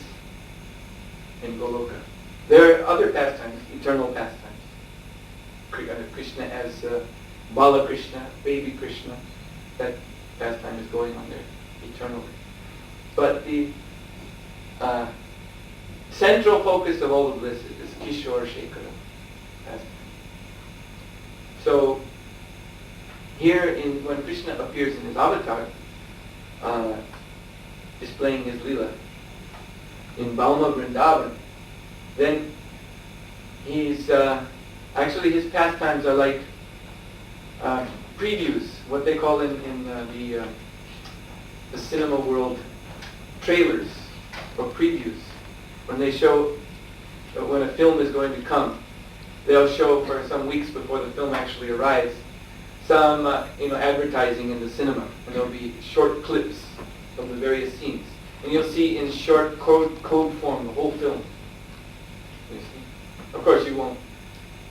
in Goloka. There are other pastimes, eternal pastimes. Krishna as Bala Krishna, baby Krishna, that pastime is going on there eternally. But the central focus of all the bliss is this Kishore Shekhara pastime. So here, when Krishna appears in his avatar, displaying his lila in Balma Vrindavan, then he's actually his pastimes are like previews, what they call in the cinema world trailers or previews. When they show when a film is going to come, they'll show for some weeks before the film actually arrives some advertising in the cinema, and there'll be short clips of the various scenes, and you'll see in short code form the whole film. You see? Of course, you won't.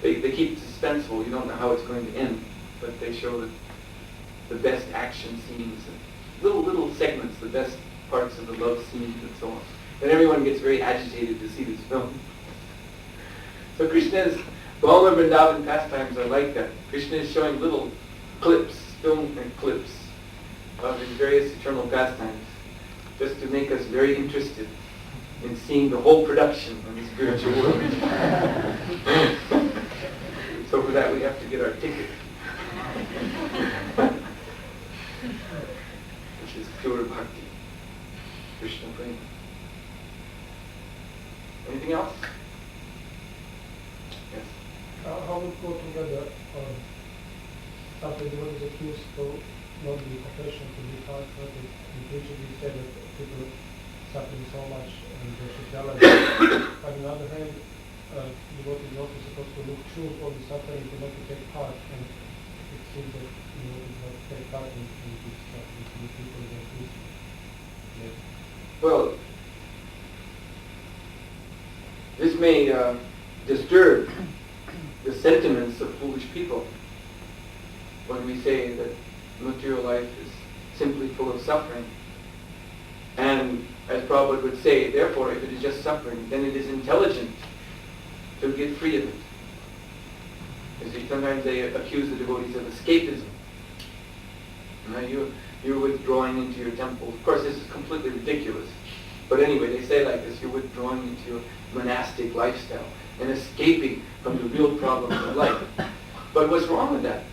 They keep it suspenseful. You don't know how it's going to end, but they show the best action scenes, and little segments, the best parts of the love scenes, and so on. And everyone gets very agitated to see this film. So Krishna is So all the Vrindavan pastimes are like that. Krishna is showing little clips, film clips of his various eternal pastimes, just to make us very interested in seeing the whole production of the spiritual world. So for that we have to get our ticket, which is pure bhakti, Krishna prema. Anything else? Yes. How would go together something that is accused to not be compassion, to be hard, but in preaching we say that people suffering so much and they should balance. But on the other hand, devotee is also supposed to look through all the suffering to not to take part, and it seems that devotees not take part in this suffering, to the people that are preaching. Yes. Well, this may disturb the sentiments of foolish people when we say that material life is simply full of suffering. And as Prabhupada would say, therefore, if it is just suffering, then it is intelligent to get free of it. You see, sometimes they accuse the devotees of escapism. You're withdrawing into your temple. Of course, this is completely ridiculous. But anyway, they say like this, you're withdrawing into your monastic lifestyle and escaping from the real problems of life. But what's wrong with that?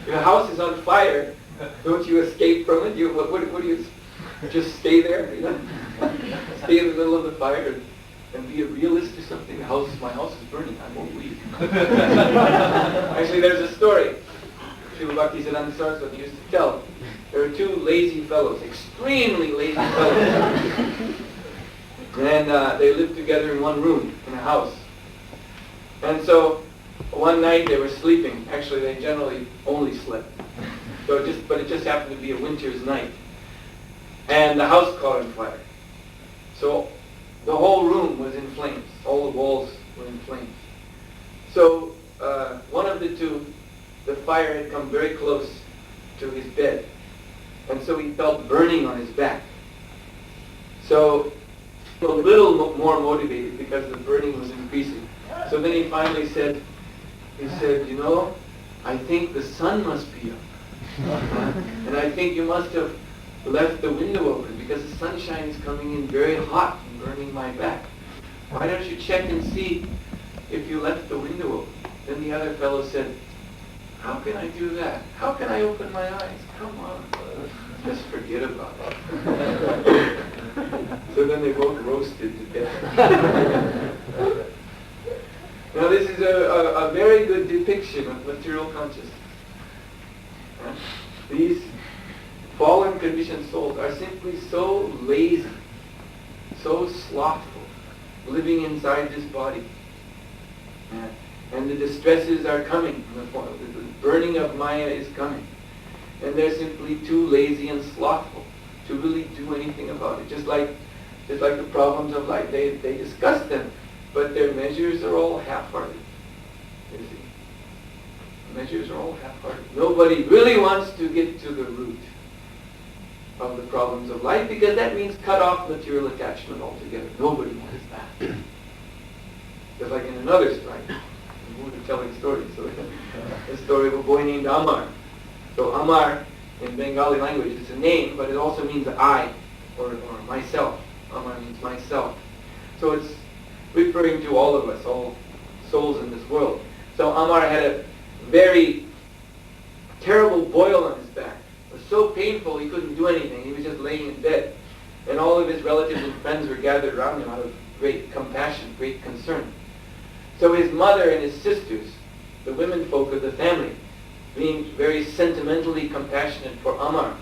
Your house is on fire. Don't you escape from it? What do you just stay there? You know? Stay in the middle of the fire and be a realist or something? My house is burning. I won't leave. Actually, there's a story Srila Bhaktisiddhanta Saraswati used to tell. There were two lazy fellows, extremely lazy fellows. And they lived together in one room in a house. And so one night they were sleeping. Actually, they generally only slept. But it just happened to be a winter's night. And the house caught on fire. So the whole room was in flames. All the walls were in flames. So one of the two, the fire had come very close to his bed. And so he felt burning on his back. So a little more motivated because the burning was increasing. So then he finally said, you know, I think the sun must be up. And I think you must have left the window open because the sunshine is coming in very hot and burning my back. Why don't you check and see if you left the window open? Then the other fellow said, how can I do that? How can I open my eyes? Come on, just forget about it. So then they both roasted to death. Now this is a very good depiction of material consciousness. These fallen conditioned souls are simply so lazy, so slothful, living inside this body. And the distresses are coming. The burning of Maya is coming. And they're simply too lazy and slothful to really do anything about it. Just like the problems of life, they discuss them, but their measures are all half-hearted. You see, the measures are all half-hearted. Nobody really wants to get to the root of the problems of life because that means cut off material attachment altogether. Nobody wants that. Just like in another story. We were telling stories. So a story of a boy named Amar. So Amar in Bengali language is a name, but it also means I or myself. Amar means myself. So it's referring to all of us, all souls in this world. So Amar had a very terrible boil on his back. It was so painful he couldn't do anything. He was just laying in bed. And all of his relatives and friends were gathered around him out of great compassion, great concern. So his mother and his sisters, the women folk of the family, being very sentimentally compassionate for Amar,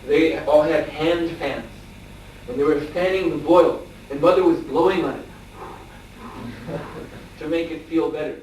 they all had hand fans. And they were fanning the boil. And mother was blowing on it to make it feel better.